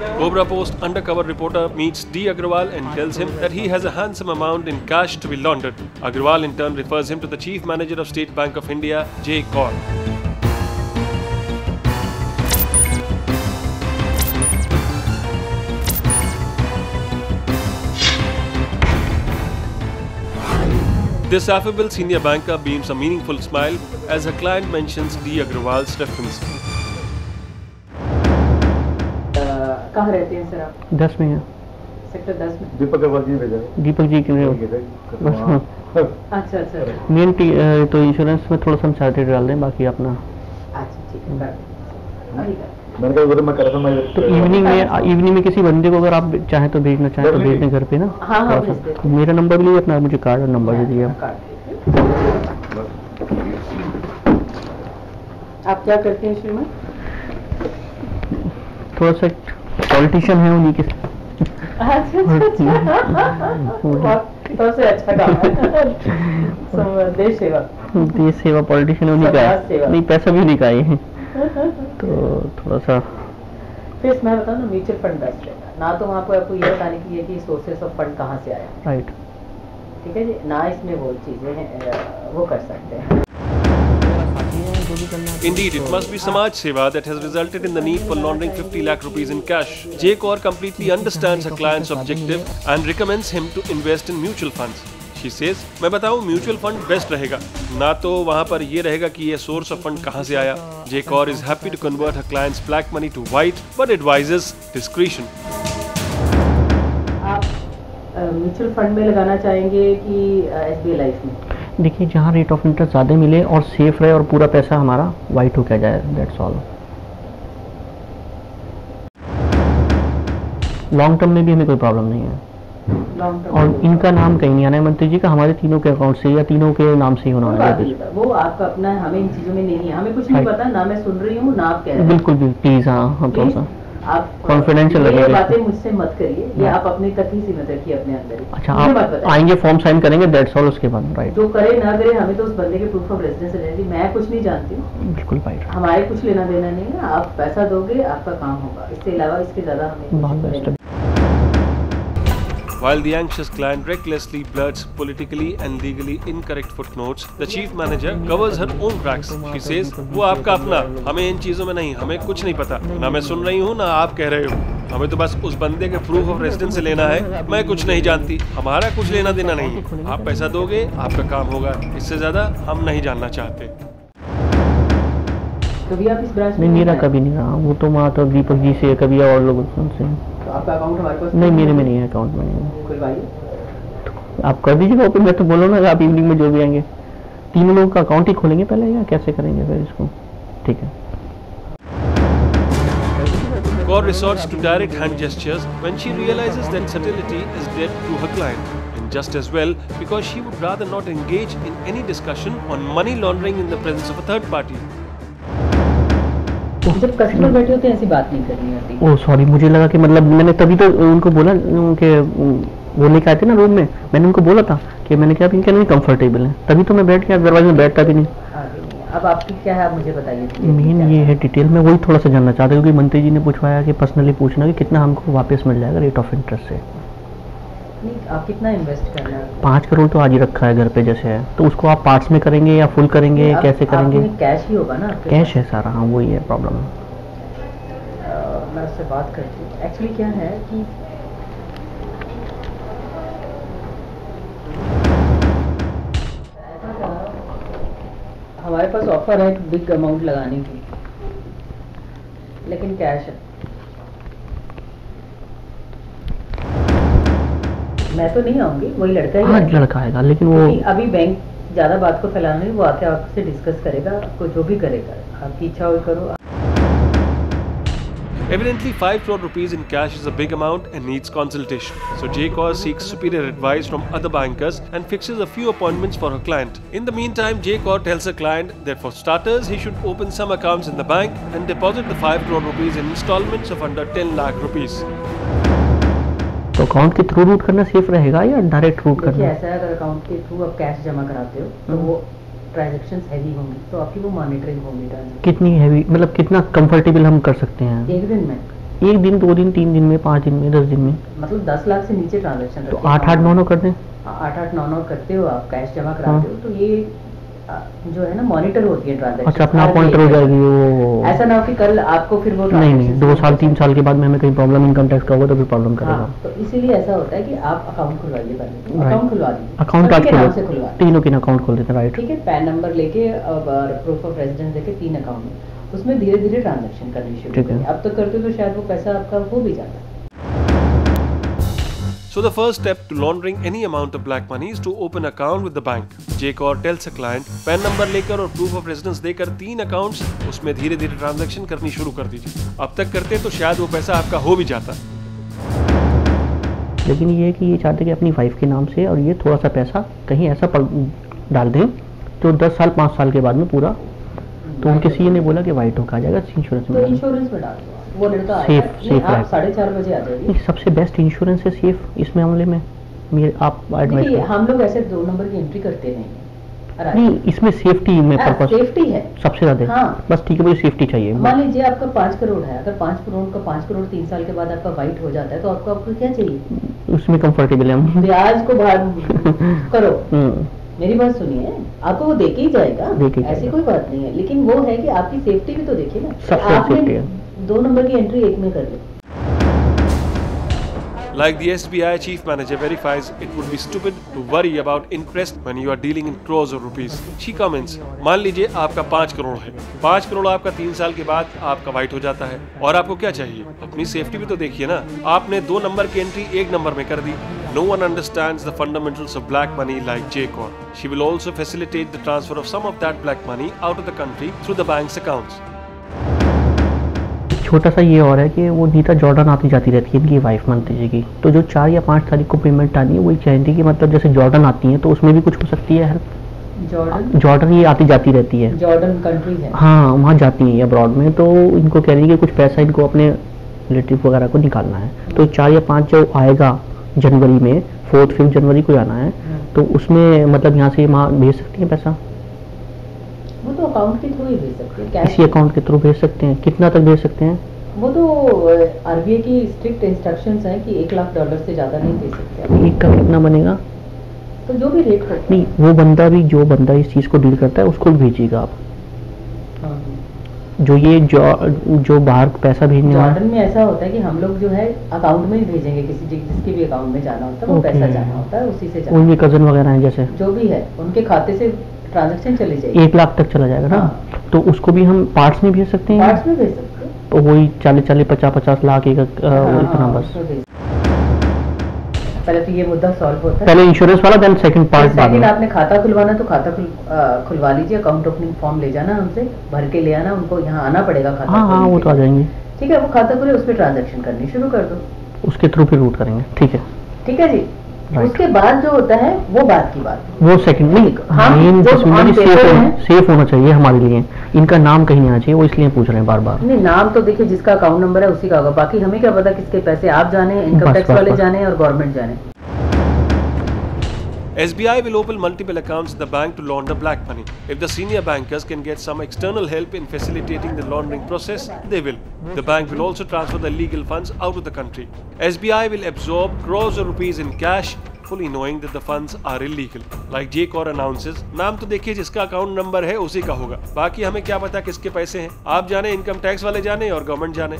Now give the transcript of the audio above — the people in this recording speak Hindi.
Cobra Post undercover reporter meets D. Agrawal and tells him that he has a handsome amount in cash to be laundered. Agrawal in turn refers him to the Chief Manager of State Bank of India, J. Kaur. This affable senior banker beams a meaningful smile as her client mentions D. Agrawal's reference. कहाँ रहते हैं सर आप? 10 में है। सेक्टर 10 में। दीपक अग्रवाल जी भेजा। दीपक जी के बस हाँ। अच्छा अच्छा। मेन तो इंश्योरेंस में थोड़ा सा हम चार्टेड डाल दें, बाकी अपना। अच्छा ठीक है। मैंने कहा उधर मैं कर रहा था मैं। तो इवनिंग में किसी बंदे को अगर आप चाहें तो भेजना चाहें तो भेज दें घर पे ना। हाँ मेरा नंबर भी अपना मुझे कार्ड और नंबर दे दिया। आप क्या करते हैं श्रीमान? थोड़ा सा पॉलिटिशियन है उन्हीं के। सबसे अच्छा काम है। देश सेवा पॉलिटिशियन उन्हीं का है, नहीं पैसा भी नहीं का है। तो थोड़ा सा फिर मैं बताऊँ ना, म्यूचुअल फंड बेस्ट रहेगा ना। तो वहाँ पर आपको ये बताने के लिए कि सोर्सेस ऑफ फंड कहाँ से आया, राइट, ठीक है जी ना। इसमें वो चीजें हैं वो कर सकते हैं। Indeed, it must be Samaj Seva that has resulted in the need for laundering 50 lakh rupees in cash. J. Kaur completely understands her client's objective and recommends him to invest in mutual funds. She says, मैं बताऊं म्यूचुअल फंड बेस्ट रहेगा ना। तो वहाँ पर ये रहेगा कि ये सोर्स ऑफ फंड कहाँ से आया। J. Kaur is happy to convert her client's black money to white, but advises discretion. आप म्यूचुअल फंड में लगाना चाहेंगे कि SBI लाइफ में? देखिए जहाँ रेट ऑफ इंटरेस्ट ज़्यादा मिले और सेफ रहे और पूरा पैसा हमारा वाइट हो क्या जाए, दैट्स ऑल। लॉन्ग टर्म में भी हमें कोई प्रॉब्लम नहीं है। और इनका नाम कहीं नहीं आना है मंत्री जी का, हमारे तीनों के अकाउंट से या तीनों के नाम से ही होना है। वो आपका अपना है, हमें इन चीज़ों में नहीं है, हमें कुछ नहीं पता ना। मैं सुन रही हूँ ना आप कह रहे हैं। बिल्कुल भी प्लीज़, हाँ हम थोड़ा सा आप कॉन्फिडेंशियल ये बातें मुझसे मत करिए, ये आप अपने तक ही सीमित रखिए अपने अंदर। अच्छा आप आएंगे फॉर्म साइन करेंगे, दैट्स ऑल, उसके बाद राइट। जो करे ना करे हमें तो उस बंदे के प्रूफ ऑफ रेजिडेंस रहेगी। मैं कुछ नहीं जानती हूँ, बिल्कुल भाई, हमारे कुछ लेना देना नहीं है। आप पैसा दोगे आपका काम होगा, इसके अलावा इसके ज्यादा हमें। While the anxious client recklessly blurts politically and legally incorrect footnotes, the chief manager covers her own tracks. She says, वो आपका अपना, हमें इन चीजों में नहीं, हमें कुछ नहीं पता ना। मैं सुन रही हूँ ना आप कह रहे हो, हमें तो बस उस बंदे के प्रूफ ऑफ रेजिडेंस से लेना है। मैं कुछ नहीं जानती, हमारा कुछ लेना देना नहीं है। आप पैसा दोगे आपका काम होगा, इससे ज्यादा हम नहीं जानना चाहते। कभी आप इस ब्रांच में? नहीं मेरा कभी नहीं रहा, वो तो वहाँ तो दीपक जी से कभी और लोगों से। तो आपका अकाउंट हमारे पास नहीं, मेरे में नहीं है, अकाउंट में नहीं है। खुलवाइए, आप कर दीजिएगा ओपन। मैं तो बोलो ना आप इवनिंग में जो भी आएंगे तीनों लोगों का अकाउंट ही खोलेंगे पहले, या कैसे करेंगे फिर इसको? ठीक है। Kaur resorts to direct hand gestures when she realizes that subtlety is dead to her client, and just as well because she would rather not engage in any discussion on money laundering in the presence of a third party. जब कस्टमर बैठे होते हैं ऐसी बात नहीं करनी होती। ओह सॉरी, मुझे लगा कि मतलब मैंने तभी तो उनको बोला उनके वो लेके आए थे ना रूम में, मैंने उनको बोला था कि मैंने क्या इनके नहीं कंफर्टेबल है, तभी तो मैं बैठ गया, अदरवाइज मैं बैठता भी नहीं। अब आपकी क्या है आप मुझे बताइए। मेन ये है डिटेल में वही थोड़ा सा जानना चाहता हूँ, क्योंकि मंत्री जी ने पूछवाया कि पर्सनली पूछना कि कितना हमको वापस मिल जाएगा रेट ऑफ इंटरेस्ट से। आप कितना इन्वेस्ट करना है? 5 करोड़ तो आज ही रखा है घर पे जैसे है, तो उसको आप पार्ट्स में करेंगे या फुल करेंगे, कैसे करेंगे? कैश ही होगा ना? कैश है सारा, हाँ वही है प्रॉब्लम। मैं उससे बात करती हूँ। एक्चुअली क्या है कि हमारे पास ऑफर है बिग अमाउंट लगाने की, लेकिन कैश है। मैं तो नहीं आऊंगी, वही लड़का ही। हाँ लड़का आएगा, लेकिन वो अभी बैंक ज्यादा बात को फैलाना नहीं, वो आके आपसे डिस्कस करेगा, आपको जो भी करेगा आपकी इच्छा हो करो। Evidently, 5 crore rupees in cash is a big amount and needs consultation. So J. Kaur seeks superior advice from other bankers and fixes a few appointments for her client. In the meantime, J. Kaur tells her client that for starters, he should open some accounts in the bank and deposit the 5 crore rupees in installments of under 10 lakh rupees. तो अकाउंट के थ्रू रूट करना सेफ रहेगा या डायरेक्ट रूट करना? ऐसा है, अगर अकाउंट के थ्रू आप कैश जमा कराते हो तो वो ट्रांजैक्शंस हैवी होंगी, तो आपकी वो मॉनिटरिंग होगी। कितनी हैवी मतलब कितना कंफर्टेबल हम कर सकते हैं? एक दिन में 1 दिन 2 दिन 3 दिन में 5 दिन में 10 दिन में। मतलब 10 लाख से नीचे ट्रांजेक्शन तो 8-8 9-9 कर दें। 8-8 9-9 करते हो आप, कैश जमा कराते हो, तो ये जो है ना मॉनिटर होती है ट्रांजेक्शन। अच्छा, अपना पॉइंटर हो जाएगी वो। ऐसा ना हो कि कल आपको फिर वो नहीं 2 साल 3 साल के बाद में हमें कहीं प्रॉब्लम इनकम टैक्स का होगा तो फिर प्रॉब्लम करेगा। हाँ, तो इसीलिए ऐसा होता है कि आप अकाउंट खुलवाइए पहले, अकाउंट खुलवा दीजिए, अकाउंट आज नाम से खुलवा, तीनों के अकाउंट खोल देते हैं, राइट। ठीक है, पैन नंबर लेके और प्रूफ ऑफ रेजिडेंस लेके 3 अकाउंट में, उसमें धीरे धीरे ट्रांजेक्शन करनी शुरू करिए। अब तक करते तो शायद वो पैसा आपका हो भी जाता है। So the first step to laundering any amount of black money is to open account with the bank. Jaycor tells a client, pan number लेकर और प्रूफ ऑफ रेजिडेंस देकर 3 अकाउंट्स, उसमें धीरे धीरे ट्रांजैक्शन करनी शुरू कर दीजिए। अब तक करते तो शायद वो पैसा आपका हो भी जाता। लेकिन ये है कि ये चाहते कि अपनी वाइफ के नाम से और ये थोड़ा सा पैसा कहीं ऐसा डाल दें तो 10 साल 5 साल के बाद में पूरा, तो उनके सीए ने बोला कि वाइट होकर आ जाएगा इंश्योरेंस में। तो इंश्योरेंस में डाल दो, वो लड़का सेफ आप 4:30 बजे आ जाइए। सबसे बेस्ट इंश्योरेंस है सेफ इस मामले में, मेरे आप एडवाइस देखिए हम लोग ऐसे 2 नंबर की एंट्री करते नहीं हैं। नहीं, इसमें सेफ्टी में पर्पस सेफ्टी है सबसे ज्यादा। हाँ, बस ठीक है, मुझे सेफ्टी चाहिए। मान लीजिए आपका 5 करोड़ है, अगर 5 करोड़ का 5 करोड़ 3 साल के बाद आपका वाइट हो जाता है तो आपको क्या चाहिए? उसमें कंफर्टेबल है हम। ब्याज को बाहर करो। मेरी बात सुनिए, आपको वो देके ही जाएगा, ऐसी कोई बात नहीं है, लेकिन वो है कि आपकी सेफ्टी भी तो देखिए ना। आपने 2 नंबर की एंट्री 1 में कर ली। Like the SBI chief manager verifies, it would be stupid to worry about interest when you are dealing in crores of rupees. She comments, मान लीजिए आपका 5 करोड़ है, 5 करोड़ आपका 3 साल के बाद आपका वाइट हो जाता है, और आपको क्या चाहिए? अपनी सेफ्टी भी तो देखिए ना। आपने 2 नंबर की एंट्री 1 नंबर में कर दी। No one understands the fundamentals of black money like Jaycor. She will also facilitate the transfer of some of that black money out of the country through the bank's accounts. छोटा सा ये और है कि वो नीता जॉर्डन आती जाती रहती है इनकी वाइफ मानती जी की, तो जो 4 या 5 तारीख को पेमेंट आनी है वही चाहती कि मतलब जैसे जॉर्डन आती है तो उसमें भी कुछ हो सकती है हेल्प। जॉर्डन ये आती जाती रहती है, जॉर्डन कंट्री है, हाँ वहाँ जाती है अब्रॉड में, तो इनको कह रही है कि कुछ पैसा इनको अपने रिलेटिव वगैरह को निकालना है, तो 4 या 5 जो आएगा जनवरी में, 4-5 जनवरी को आना है, तो उसमें मतलब यहाँ से वहाँ भेज सकती है पैसा। वो तो अकाउंट के थ्रू ही भेज सकते हैं, किसी अकाउंट के थ्रू भेज सकते हैं। कितना तक भेज सकते हैं? वो तो आरबीआई की स्ट्रिक्ट इंस्ट्रक्शंस हैं कि $1 लाख से ज्यादा नहीं दे सकते। एक का कितना बनेगा? तो जो भी रेट होता नहीं, वो बंदा भी जो बंदा इस चीज को डील करता है उसको भी भेजिएगा आप। जो ये जो बाहर पैसा भेजने वाला, जॉर्डन में ऐसा होता है कि हम लोग जो है अकाउंट में ही भेजेंगे, जिसके भी अकाउंट में जाना होता है वो पैसा जाना होता है, उसी से जाना। उनके कजन वगैरह हैं जैसे जो भी है उनके खाते से ट्रांजैक्शन चली जाएगी। 1 लाख तक चला जाएगा ना। तो उसको भी हम पार्ट्स में भेज सकते हैं। पार्ट्स में भेज सकते हैं, तो वही 40-40, 50-50 लाख एक इतना बस। पहले तो ये मुद्दा सॉल्व होता है, पहले इंश्योरेंस वाला, देन सेकंड पार्ट बाद में। आपने खाता खुलवाना तो खाता खुलवा लीजिए, अकाउंट ओपनिंग फॉर्म ले जाना हमसे, भर के ले आना, उनको यहाँ आना पड़ेगा खाता। हाँ वो तो आ जाएंगे। ठीक है, वो खाता खुले उस पर ट्रांजेक्शन करनी शुरू कर दो, उसके थ्रू फिर रूट करेंगे। ठीक है जी। उसके बाद जो होता है वो बात की बात, वो सेकंड नहीं, सेफ होना चाहिए हमारे लिए, इनका नाम कहीं नहीं आना चाहिए, वो इसलिए पूछ रहे हैं बार बार। नहीं, नाम तो देखिए जिसका अकाउंट नंबर है उसी का होगा, बाकी हमें क्या पता किसके पैसे आप जाने, इनकम टैक्स वाले जाने और गवर्नमेंट जाने। SBI will open multiple accounts in the bank to launder black money. If the senior bankers can get some external help in facilitating the laundering process, they will. The bank will also transfer the illegal funds out of the country. SBI will absorb crores of rupees in cash, fully knowing that the funds are illegal. Like Jaycor announces, नाम तो देखिए जिसका अकाउंट नंबर है उसी का होगा, बाकी हमें क्या पता किसके पैसे हैं। आप जाने, इनकम टैक्स वाले जाने और गवर्नमेंट जाने।